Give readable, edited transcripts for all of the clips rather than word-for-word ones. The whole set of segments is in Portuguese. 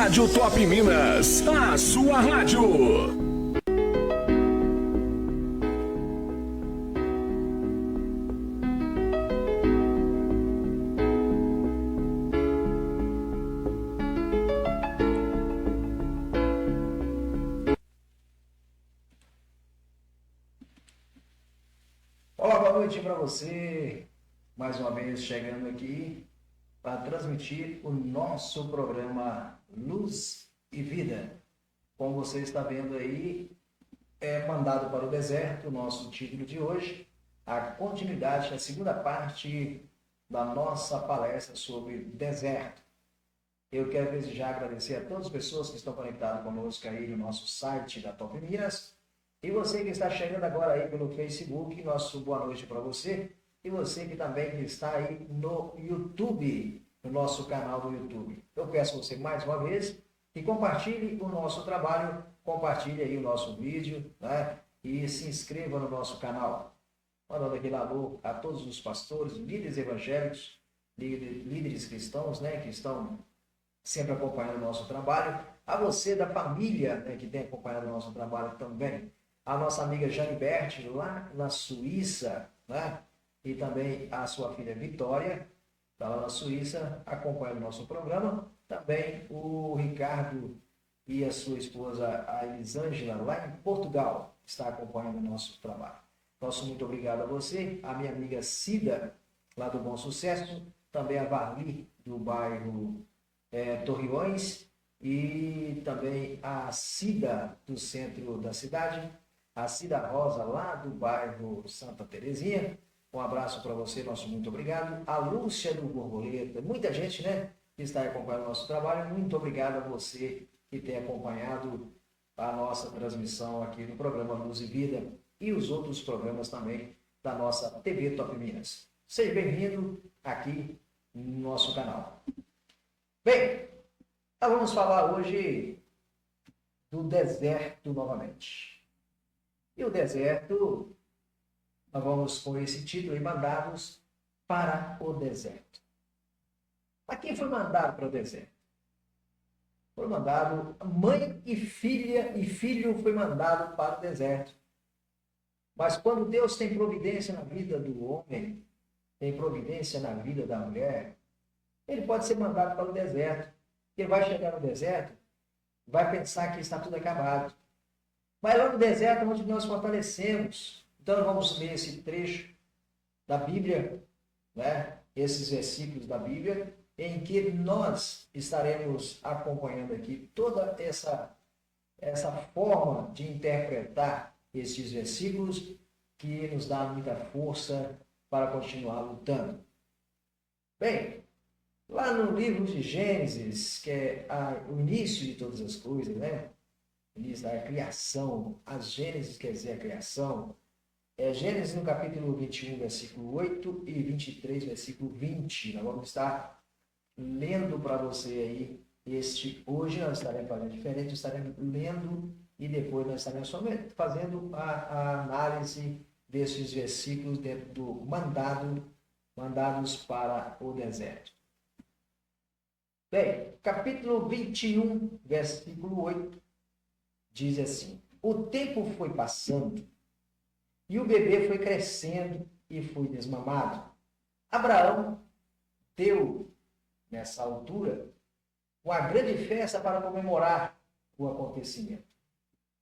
Rádio Top Minas, a sua rádio. Olá, boa noite para você, mais uma vez chegando aqui para transmitir o nosso programa Luz e Vida. Como você está vendo aí, é Mandado para o Deserto, o nosso título de hoje, a continuidade, a segunda parte da nossa palestra sobre deserto. Eu quero desejar agradecer a todas as pessoas que estão conectadas conosco aí no nosso site da Top Minas. E você que está chegando agora aí pelo Facebook, nosso boa noite para você. E você que também está aí no YouTube, no nosso canal do YouTube. Eu peço a você mais uma vez que compartilhe o nosso trabalho, compartilhe aí o nosso vídeo, né? E se inscreva no nosso canal. Mandando aquele alô a todos os pastores, líderes evangélicos, líderes cristãos, né? Que estão sempre acompanhando o nosso trabalho. A você da família, né, que tem acompanhado o nosso trabalho também. A nossa amiga Janibert, lá na Suíça, né? E também a sua filha Vitória, está lá na Suíça, acompanhando o nosso programa. Também o Ricardo e a sua esposa, a Elisângela, lá em Portugal, está acompanhando o nosso trabalho. Nosso muito obrigado a você, a minha amiga Cida, lá do Bom Sucesso, também a Varli, do bairro Torreões, e também a Cida, do centro da cidade, a Cida Rosa, lá do bairro Santa Terezinha. Um abraço para você, nosso muito obrigado. A Lúcia do Borboleta, muita gente, né, que está acompanhando o nosso trabalho. Muito obrigado a você que tem acompanhado a nossa transmissão aqui no programa Luz e Vida e os outros programas também da nossa TV Top Minas. Seja bem-vindo aqui no nosso canal. Bem, nós vamos falar hoje do deserto novamente. E o deserto, nós vamos com esse título aí, Mandados para o Deserto. Mas quem foi mandado para o deserto? Foi mandado, mãe e filha e filho foi mandado para o deserto. Mas quando Deus tem providência na vida do homem, tem providência na vida da mulher, ele pode ser mandado para o deserto. Ele vai chegar no deserto, vai pensar que está tudo acabado. Mas lá no deserto é onde nós fortalecemos. Então vamos ler esse trecho da Bíblia, né? Esses versículos da Bíblia, em que nós estaremos acompanhando aqui toda essa forma de interpretar esses versículos que nos dá muita força para continuar lutando. Bem, lá no livro de Gênesis, que é o início de todas as coisas, né? O início da criação, as Gênesis quer dizer a criação. Gênesis no capítulo 21, versículo 8 e 23, versículo 20. Nós vamos estar lendo para você aí hoje nós estaremos fazendo diferente, estaremos lendo e depois nós estaremos somente fazendo a análise desses versículos dentro do mandados para o deserto. Bem, capítulo 21, versículo 8, diz assim: o tempo foi passando e o bebê foi crescendo e foi desmamado. Abraão deu, nessa altura, uma grande festa para comemorar o acontecimento.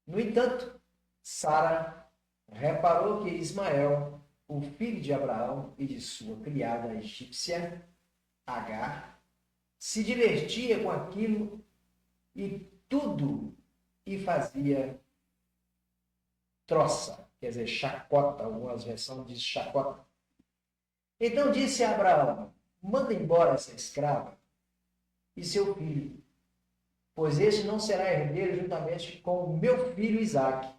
No entanto, Sara reparou que Ismael, o filho de Abraão e de sua criada egípcia, Agar, se divertia com aquilo e fazia troça, quer dizer, chacota, algumas versões dizem chacota. Então disse a Abraão: manda embora essa escrava e seu filho, pois este não será herdeiro juntamente com o meu filho Isaque.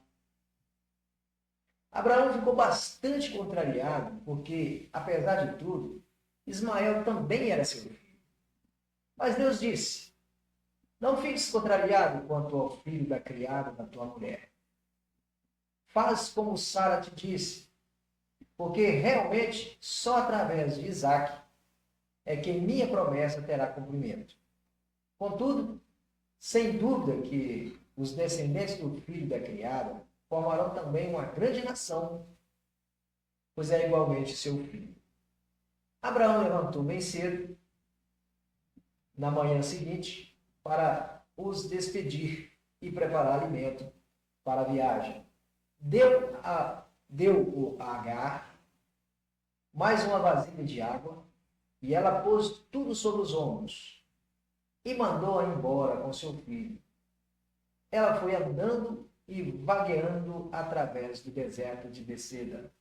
Abraão ficou bastante contrariado, porque, apesar de tudo, Ismael também era seu filho. Mas Deus disse: não fiques contrariado quanto ao filho da criada da tua mulher. Faz como Sara te disse, porque realmente só através de Isaque é que minha promessa terá cumprimento. Contudo, Sem dúvida que os descendentes do filho da criada formarão também uma grande nação, pois é igualmente seu filho. Abraão levantou bem cedo, na manhã seguinte, para os despedir e preparar alimento para a viagem. Deu a Agar mais uma vasilha de água, e ela pôs tudo sobre os ombros e mandou-a embora com seu filho. Ela foi andando e vagueando através do deserto de Beceda.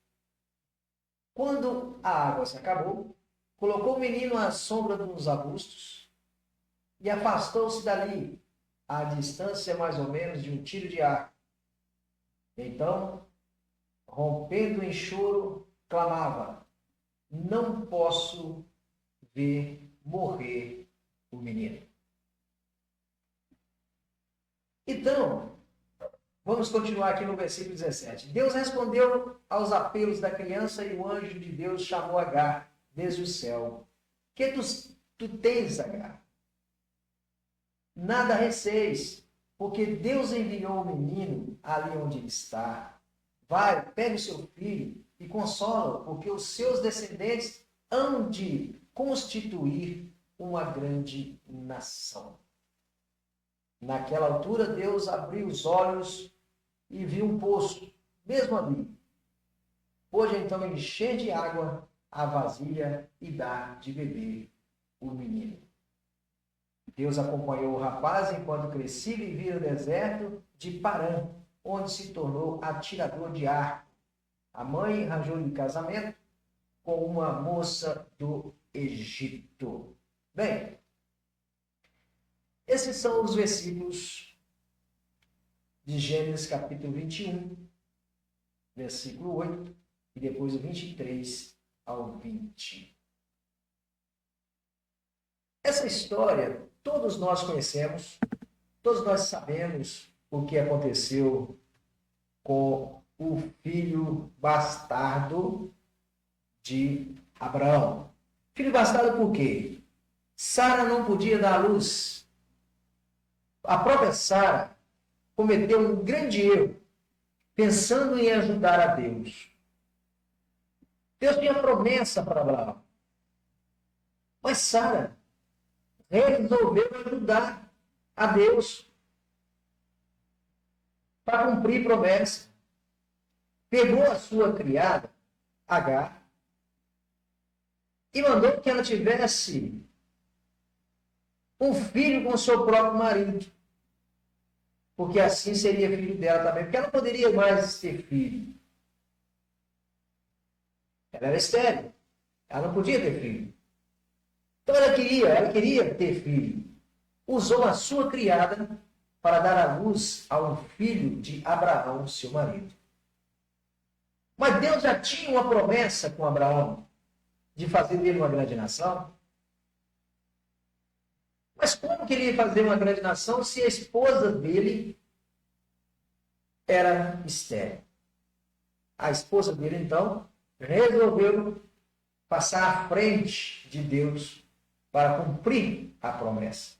Quando a água se acabou, colocou o menino à sombra dos arbustos e afastou-se dali, à distância mais ou menos de um tiro de arco. Então, rompendo em choro, clamava: não posso ver morrer o menino. Então, vamos continuar aqui no versículo 17. Deus respondeu aos apelos da criança e o anjo de Deus chamou Agar desde o céu. Que tu tens, Agar? Nada receis, porque Deus enviou o menino ali onde ele está. Vai, pegue o seu filho e consola-o, porque os seus descendentes hão de constituir uma grande nação. Naquela altura, Deus abriu os olhos e viu um poço, mesmo ali. Pôde então encher de água a vasilha e dar de beber o menino. Deus acompanhou o rapaz enquanto crescia e vivia no deserto de Parã, onde se tornou atirador de arco. A mãe arranjou-lhe casamento com uma moça do Egito. Bem, esses são os versículos de Gênesis capítulo 21, versículo 8, e depois o 23 ao 20. Essa história todos nós conhecemos, todos nós sabemos o que aconteceu com o filho bastardo de Abraão. Filho bastardo por quê? Sara não podia dar à luz. A própria Sara cometeu um grande erro, pensando em ajudar a Deus. Deus tinha promessa para Abraão. Mas Sara resolveu ajudar a Deus para cumprir promessa. Pegou a sua criada, Agar, e mandou que ela tivesse um filho com o seu próprio marido, porque assim seria filho dela também, porque ela não poderia mais ter filho. Ela era estéril, ela não podia ter filho. Então ela queria ter filho. Usou a sua criada para dar à luz a um filho de Abraão, seu marido. Mas Deus já tinha uma promessa com Abraão de fazer dele uma grande nação. Mas como que ele ia fazer uma grande nação se a esposa dele era estéril? A esposa dele, então, resolveu passar à frente de Deus para cumprir a promessa.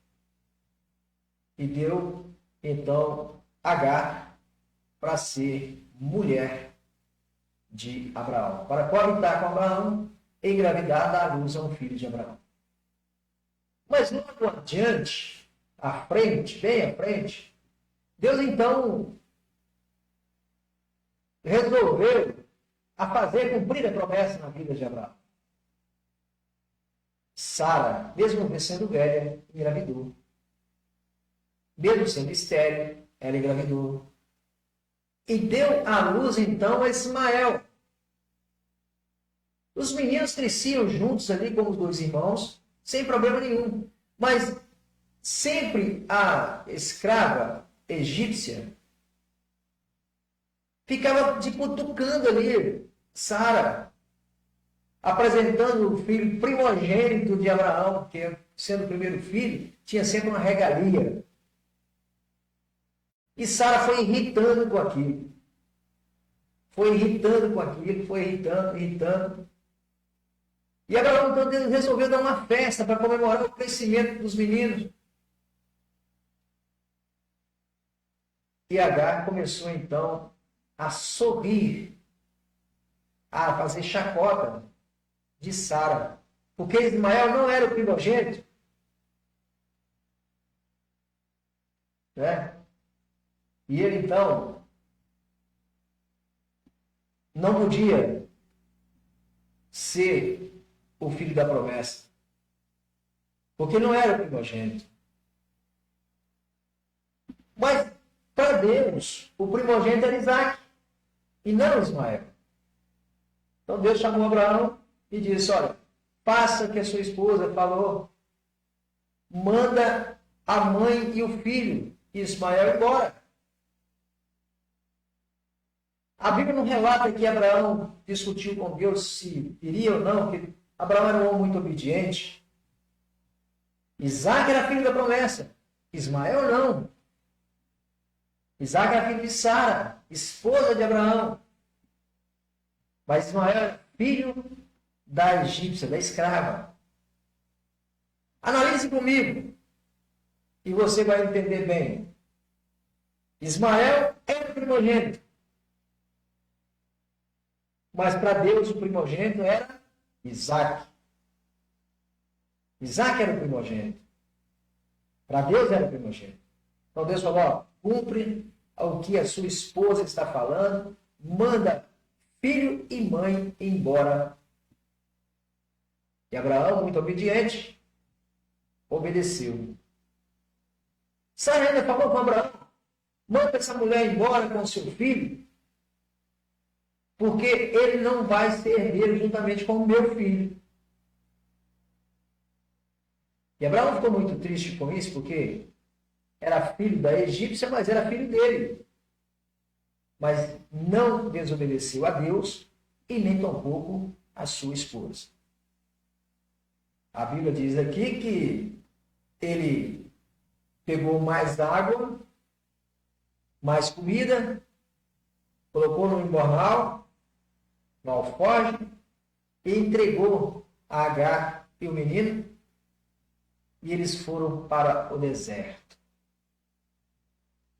E deu, então, Agar para ser mulher de Abraão, para coabitar com Abraão, engravidar, dar à luz a um filho de Abraão. Mas logo adiante, à frente, bem à frente, Deus então resolveu a fazer cumprir a promessa na vida de Abraão. Sara, mesmo sendo velha, engravidou. Mesmo sendo estéril, ela engravidou. E deu à luz então a Ismael. Os meninos cresciam juntos ali como os dois irmãos, sem problema nenhum. Mas sempre a escrava egípcia ficava cutucando ali Sara, apresentando o filho primogênito de Abraão, que sendo o primeiro filho, tinha sempre uma regalia. E Sara foi irritando com aquilo. Foi irritando. E Abraão então resolveu dar uma festa para comemorar o crescimento dos meninos. E Agar começou então a sorrir, a fazer chacota de Sara, porque Ismael não era o primogênito, né? E ele então não podia ser o filho da promessa, porque não era o primogênito. Mas para Deus, o primogênito era Isaac e não Ismael. Então Deus chamou Abraão e disse: olha, faça o que a sua esposa falou, manda a mãe e o filho Ismael embora. A Bíblia não relata que Abraão discutiu com Deus se iria ou não, porque Abraão era um homem muito obediente. Isaac era filho da promessa, Ismael não. Isaac era filho de Sara, esposa de Abraão. Mas Ismael era filho da egípcia, da escrava. Analise comigo e você vai entender bem. Ismael era o primogênito. Mas para Deus o primogênito era Isaac. Isaac era o primogênito. Para Deus era o primogênito. Então Deus falou: ó, cumpre o que a sua esposa está falando, manda filho e mãe embora. E Abraão, muito obediente, obedeceu. Sara ainda falou com Abraão: manda essa mulher embora com seu filho, porque ele não vai ser herdeiro juntamente com o meu filho. E Abraão ficou muito triste com isso, porque era filho da egípcia, mas era filho dele. Mas não desobedeceu a Deus e nem tampouco a sua esposa. A Bíblia diz aqui que ele pegou mais água, mais comida, colocou no embornal, no alforje, e entregou a Agar e o menino, e eles foram para o deserto.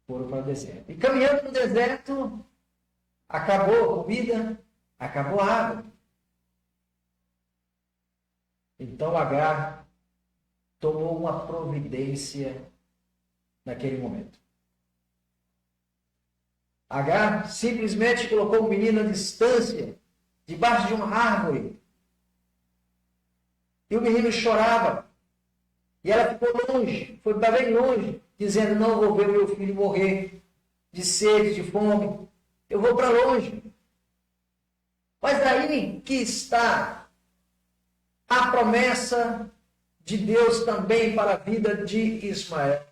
Foram para o deserto. E caminhando no deserto, acabou a comida, acabou a água. Então Agar tomou uma providência naquele momento. Agar simplesmente colocou o menino à distância, debaixo de uma árvore. E o menino chorava. E ela ficou longe, foi para bem longe, dizendo: não vou ver meu filho morrer de sede, de fome. Eu vou para longe. Mas aí que está a promessa de Deus também para a vida de Ismael.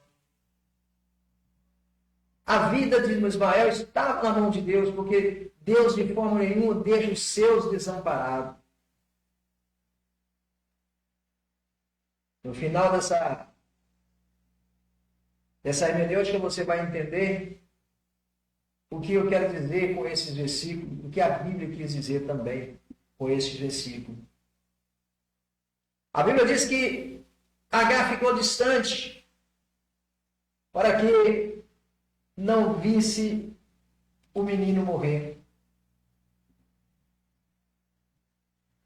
A vida de Ismael estava na mão de Deus, porque Deus de forma nenhuma deixa os seus desamparados. No final dessa hermenêutica você vai entender o que eu quero dizer com esses versículos, o que a Bíblia quis dizer também com esses versículos. A Bíblia diz que Agar ficou distante para que não visse o menino morrer.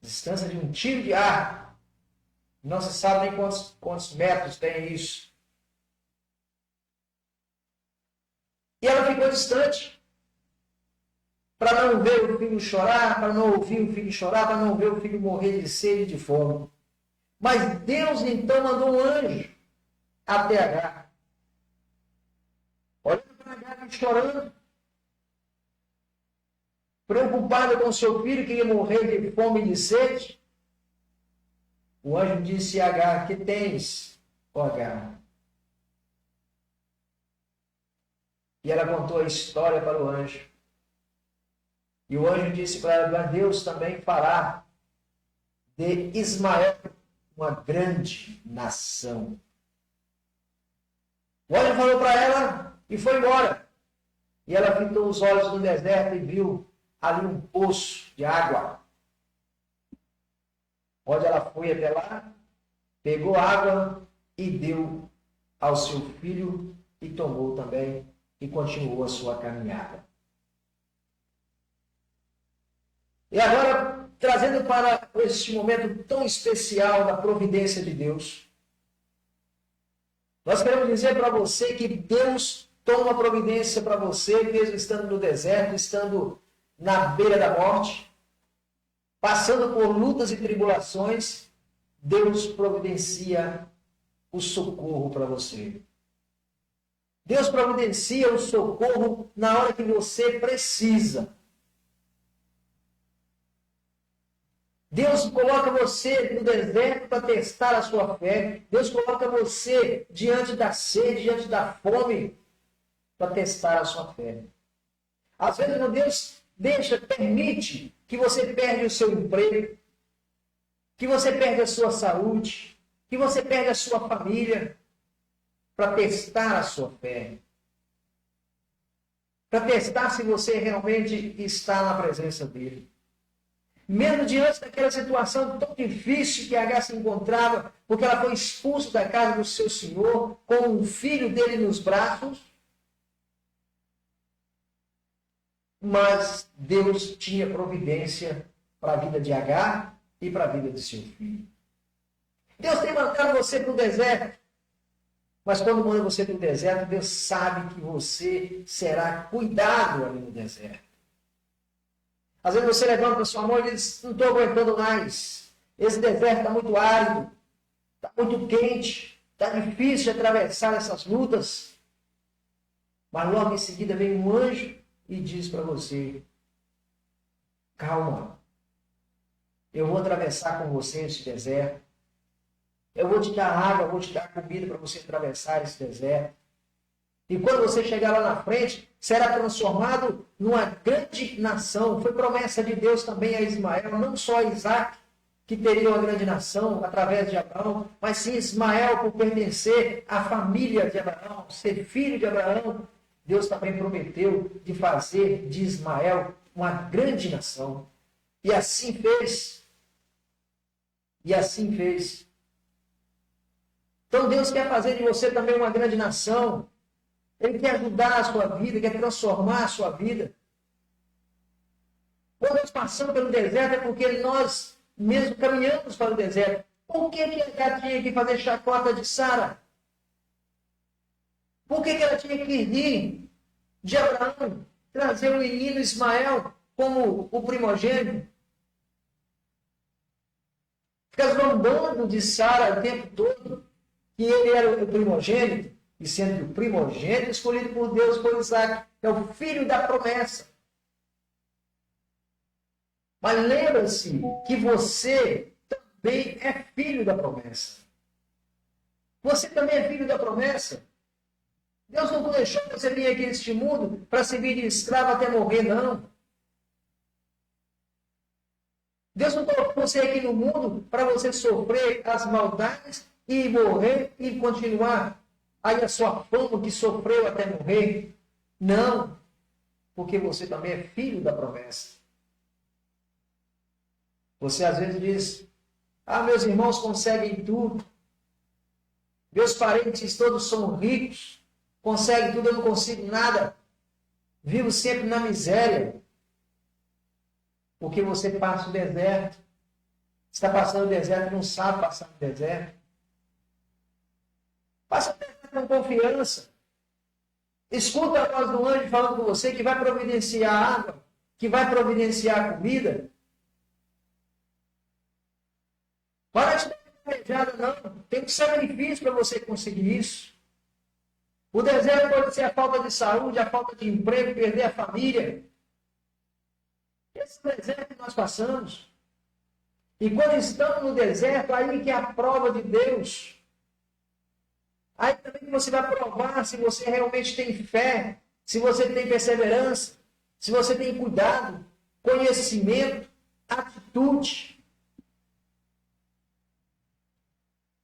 Distância de um tiro de arco. Não se sabe nem quantos metros tem isso. E ela ficou distante para não ver o filho chorar, para não ouvir o filho chorar, para não ver o filho morrer de sede e de fome. Mas Deus então mandou um anjo até Agar. Olhando para Agar chorando, preocupada com seu filho que ia morrer de fome e de sede. O anjo disse a Agar: que tens, ó Agar? E ela contou a história para o anjo. E o anjo disse para ela: Deus também fará de Ismael uma grande nação. O anjo falou para ela e foi embora. E ela fitou os olhos no deserto e viu ali um poço de água. Onde ela foi até lá, pegou água e deu ao seu filho e tomou também e continuou a sua caminhada. E agora, trazendo para este momento tão especial da providência de Deus, nós queremos dizer para você que Deus toma providência para você, mesmo estando no deserto, estando na beira da morte, passando por lutas e tribulações, Deus providencia o socorro para você. Deus providencia o socorro na hora que você precisa. Deus coloca você no deserto para testar a sua fé. Deus coloca você diante da sede, diante da fome, para testar a sua fé. Às vezes, Deus permite que você perde o seu emprego, que você perde a sua saúde, que você perde a sua família, para testar a sua fé. Para testar se você realmente está na presença dele. Mesmo diante daquela situação tão difícil que Agar se encontrava, porque ela foi expulsa da casa do seu senhor, com um filho dele nos braços, mas Deus tinha providência para a vida de Agar e para a vida de seu filho. Deus tem mandado você para o deserto, mas quando manda você para o deserto, Deus sabe que você será cuidado ali no deserto. Às vezes você levanta a sua mão e diz, não estou aguentando mais. Esse deserto está muito árido, está muito quente, está difícil de atravessar essas lutas. Mas logo em seguida vem um anjo e diz para você, calma, eu vou atravessar com você esse deserto. Eu vou te dar água, eu vou te dar comida para você atravessar esse deserto. E quando você chegar lá na frente, será transformado numa grande nação. Foi promessa de Deus também a Ismael, não só a Isaac, que teria uma grande nação através de Abraão, mas sim Ismael por pertencer à família de Abraão, ser filho de Abraão. Deus também prometeu de fazer de Ismael uma grande nação. E assim fez. E assim fez. Então Deus quer fazer de você também uma grande nação. Ele quer ajudar a sua vida, quer transformar a sua vida. Quando nós passamos pelo deserto é porque nós mesmo caminhamos para o deserto. Por que ela tinha que fazer chacota de Sara? Por que ela tinha que rir de Abraão, trazer o menino Ismael como o primogênito? Ficar zombando de Sara o tempo todo, que ele era o primogênito. E sendo o primogênito escolhido por Deus por Isaac, é o filho da promessa. Mas lembra-se que você também é filho da promessa. Você também é filho da promessa. Deus não deixou você vir aqui neste mundo para servir de escravo até morrer, não. Deus não colocou você aqui no mundo para você sofrer as maldades e morrer e continuar aí a sua fama que sofreu até morrer. Não, porque você também é filho da promessa. Você às vezes diz, meus irmãos conseguem tudo, meus parentes todos são ricos, conseguem tudo, eu não consigo nada, vivo sempre na miséria. Porque você passa o deserto, está passando o deserto e não sabe passar o deserto. Passa o deserto com confiança. Escuta a voz do anjo falando com você que vai providenciar água, que vai providenciar comida. Para de dar pelejada, não. Tem um sacrifício para você conseguir isso. O deserto pode ser a falta de saúde, a falta de emprego, perder a família. Esse deserto que nós passamos. E quando estamos no deserto, aí que é a prova de Deus. Aí também você vai provar se você realmente tem fé, se você tem perseverança, se você tem cuidado, conhecimento, atitude.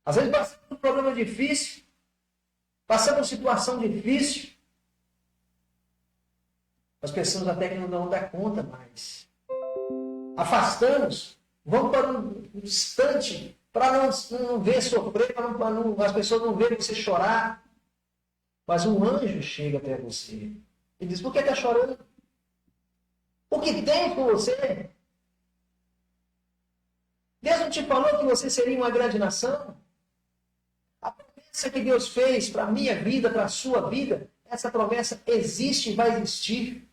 Às vezes passamos por um problema difícil, passamos por situação difícil, as pessoas até que não dão conta mais. Afastamos, vamos para um distante, para não ver sofrer, para as pessoas não verem você chorar. Mas um anjo chega até você e diz, por que está chorando? O que tem com você? Deus não te falou que você seria uma grande nação? A promessa que Deus fez para a minha vida, para a sua vida, essa promessa existe e vai existir.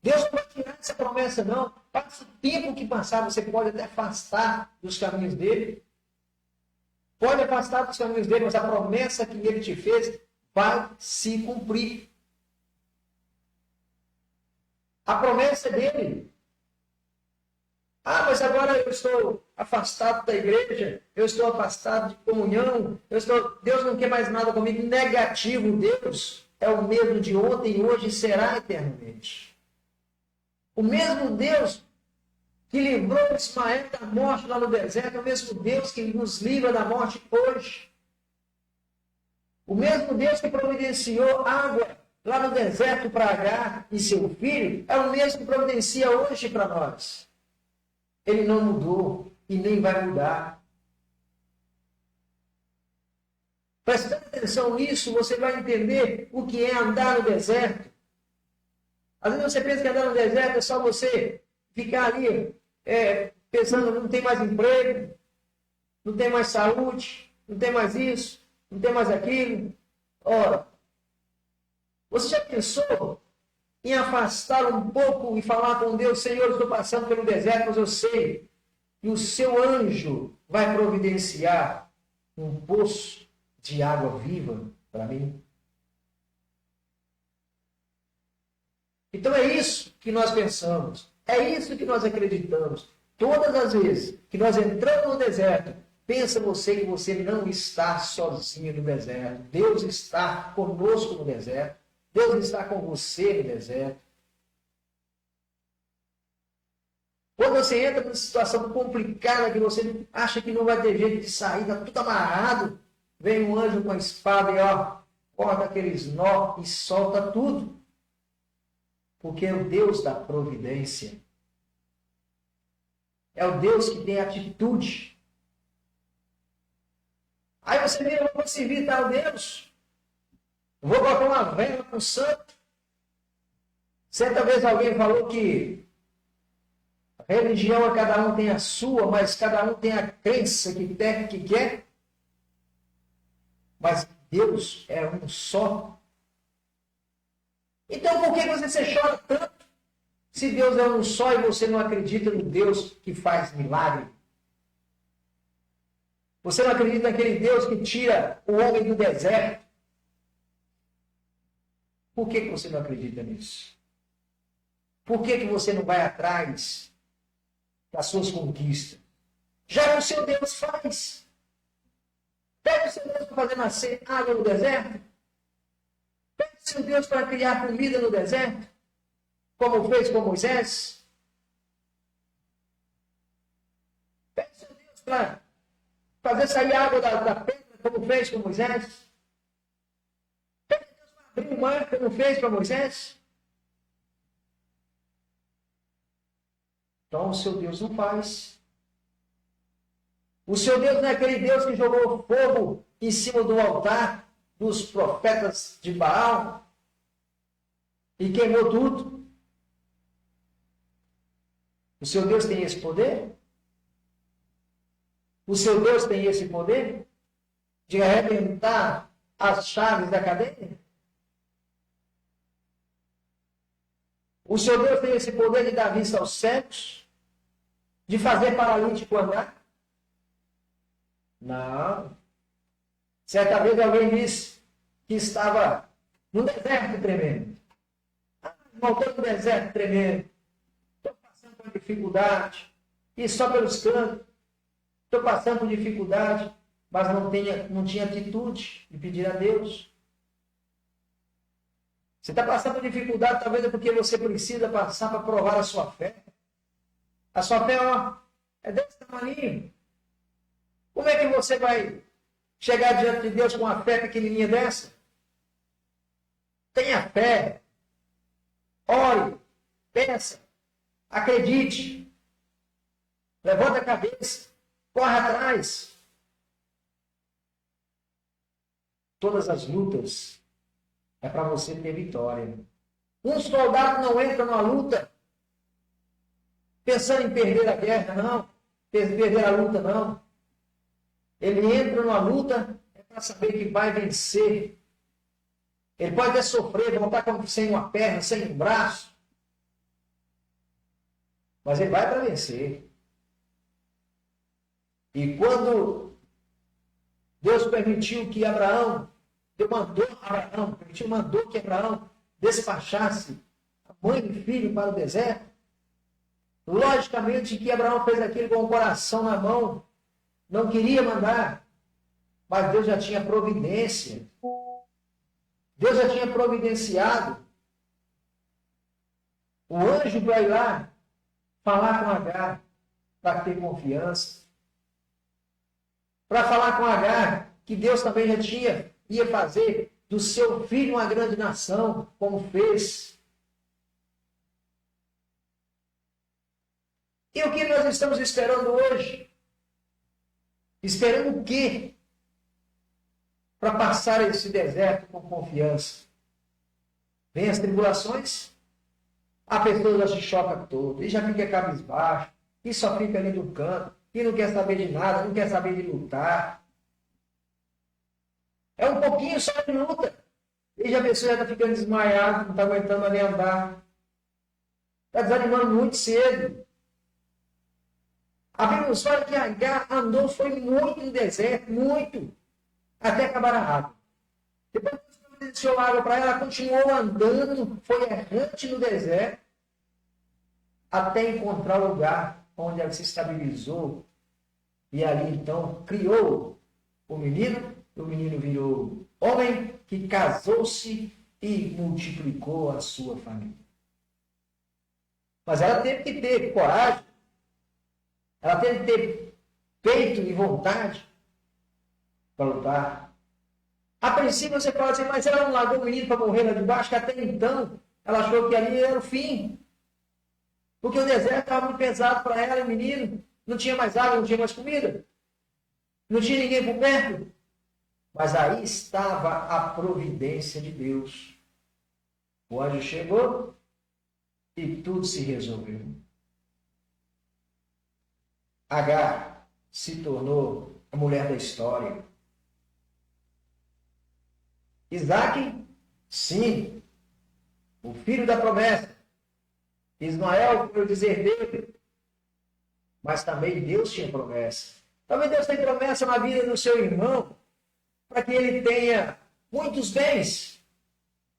Deus não vai tirar essa promessa, não. Passa o tempo que passar, você pode até afastar dos caminhos dele. Pode afastar dos caminhos dele, mas a promessa que ele te fez vai se cumprir. A promessa dele. Ah, mas agora eu estou afastado da igreja, eu estou afastado de comunhão, Deus não quer mais nada comigo. Negativo, Deus é o mesmo de ontem, hoje e será eternamente. O mesmo Deus que livrou Ismael da morte lá no deserto, é o mesmo Deus que nos livra da morte hoje. O mesmo Deus que providenciou água lá no deserto para Agar e seu filho, é o mesmo que providencia hoje para nós. Ele não mudou e nem vai mudar. Prestando atenção nisso, você vai entender o que é andar no deserto. Às vezes você pensa que andar no deserto é só você ficar ali pensando, não tem mais emprego, não tem mais saúde, não tem mais isso, não tem mais aquilo. Ora, você já pensou em afastar um pouco e falar com Deus, Senhor, eu estou passando pelo deserto, mas eu sei que o seu anjo vai providenciar um poço de água viva para mim? Então é isso que nós pensamos, é isso que nós acreditamos. Todas as vezes que nós entramos no deserto, pensa você que você não está sozinho no deserto. Deus está conosco no deserto. Deus está com você no deserto. Quando você entra numa situação complicada que você acha que não vai ter jeito de sair, está tudo amarrado, vem um anjo com a espada e corta aqueles nó e solta tudo. Porque é o Deus da providência. É o Deus que tem atitude. Aí você vira, eu vou servir tal Deus. Eu vou botar uma vela com santo. Certa vez alguém falou que a religião, cada um tem a sua, mas cada um tem a crença que quer. Mas Deus é um só. Então por que você chora tanto? Se Deus é um só e você não acredita no Deus que faz milagre. Você não acredita naquele Deus que tira o homem do deserto. Por que você não acredita nisso? Por que você não vai atrás das suas conquistas? Já que o seu Deus faz. Pede o seu Deus para fazer nascer água no deserto. Pede o seu Deus para criar comida no deserto. Como fez com Moisés. Pede o seu Deus para fazer sair água da pedra, como fez com Moisés. Pede a Deus para abrir o mar, como fez para Moisés. Então o seu Deus não faz. O seu Deus não é aquele Deus que jogou fogo em cima do altar dos profetas de Baal e queimou tudo. O seu Deus tem esse poder? O seu Deus tem esse poder de arrebentar as chaves da cadeia? O seu Deus tem esse poder de dar vista aos cegos? De fazer paralítico andar? Não. Certa vez alguém disse que estava no deserto tremendo. Voltando no deserto tremendo. Estou passando por dificuldade. E só pelos cantos. Estou passando por dificuldade. Mas não tinha atitude de pedir a Deus. Você está passando por dificuldade, talvez é porque você precisa passar para provar a sua fé. A sua fé, é desse tamanho. Como é que você vai chegar diante de Deus com uma fé pequenininha dessa? Tenha fé. Ore. Pensa. Acredite. Levanta a cabeça. Corre atrás. todas as lutas é para você ter vitória. Um soldado não entra numa luta pensando em perder a guerra, não. Perder a luta, não. Ele entra numa luta para saber que vai vencer. Ele pode até sofrer, voltar sem uma perna, sem um braço. Mas ele vai para vencer. E quando Deus permitiu que Abraão, mandou que Abraão despachasse a mãe e filho para o deserto, logicamente que Abraão fez aquilo com o coração na mão, não queria mandar, mas Deus já tinha providência. Deus já tinha providenciado o anjo para ir lá falar com Agar, para ter confiança. Para falar com Agar, que Deus também já ia fazer do seu filho uma grande nação, como fez. E o que nós estamos esperando hoje? Esperando o quê? Para passar esse deserto com confiança. Vem as tribulações, a pessoa já se choca toda, e já fica cabisbaixo, e só fica ali no canto, e não quer saber de nada, não quer saber de lutar. É um pouquinho só de luta. E já a pessoa já está ficando desmaiada, não está aguentando nem andar. Está desanimando muito cedo. A Bíblia nos fala que Agar andou, foi muito no deserto, muito, até acabar a água. Depois que Deus providenciou água para ela, continuou andando, foi errante no deserto, até encontrar o lugar onde ela se estabilizou. E ali então criou o menino virou homem que casou-se e multiplicou a sua família. Mas ela teve que ter coragem, ela teve que ter peito e vontade para lutar. A princípio você fala assim, mas ela não largou o menino para morrer lá de baixo, que até então ela achou que ali era o fim. Porque o deserto estava muito pesado para ela, o menino. Não tinha mais água, não tinha mais comida. Não tinha ninguém por perto. Mas aí estava a providência de Deus. O anjo chegou e tudo se resolveu. Agar se tornou a mulher da história. Isaac, sim, o filho da promessa. Ismael foi o dizer dele. Mas também Deus tinha promessa. Também Deus tem promessa na vida do seu irmão, para que ele tenha muitos bens.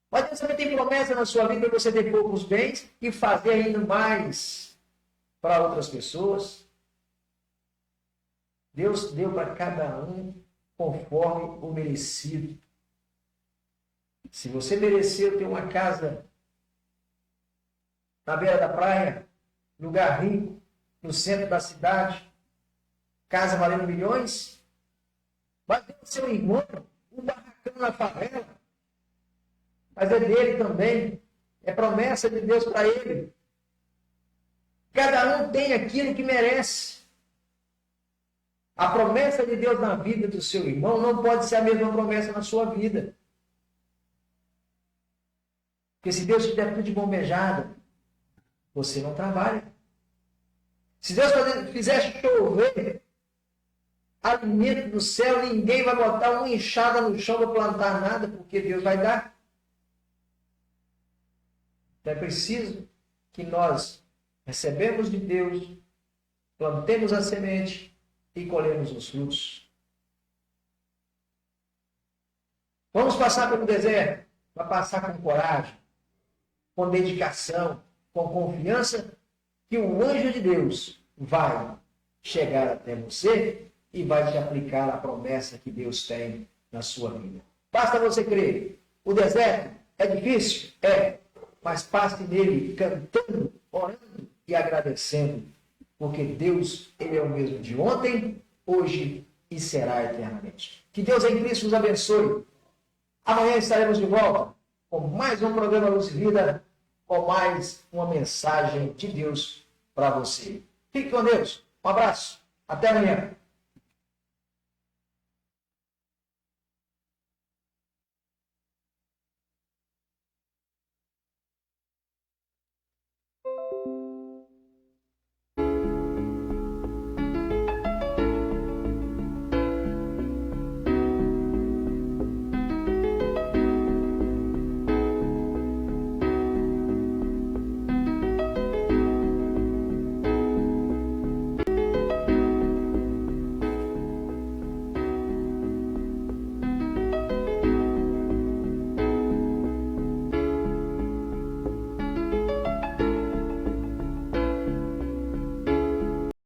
Mas Deus também tem promessa na sua vida para você ter poucos bens e fazer ainda mais para outras pessoas. Deus deu para cada um conforme o merecido. Se você mereceu ter uma casa na beira da praia, lugar rico, no centro da cidade, casa valendo milhões, mas deu ao seu irmão um barracão na favela. Mas é dele também. É promessa de Deus para ele. Cada um tem aquilo que merece. A promessa de Deus na vida do seu irmão não pode ser a mesma promessa na sua vida. Porque se Deus te der tudo de bombejada, você não trabalha. Se Deus fizer chover alimento do céu, ninguém vai botar uma enxada no chão para plantar nada, porque Deus vai dar. Então é preciso que nós recebemos de Deus, plantemos a semente e colhemos os frutos. Vamos passar pelo deserto, vai passar com coragem, com dedicação, com confiança, que o anjo de Deus vai chegar até você e vai te aplicar a promessa que Deus tem na sua vida. Basta você crer. O deserto é difícil? É. Mas passe nele cantando, orando e agradecendo. Porque Deus, Ele é o mesmo de ontem, hoje e será eternamente. Que Deus em Cristo nos abençoe. Amanhã estaremos de volta com mais um programa Luz e Vida, com mais uma mensagem de Deus para você. Fique com Deus. Um abraço. Até amanhã.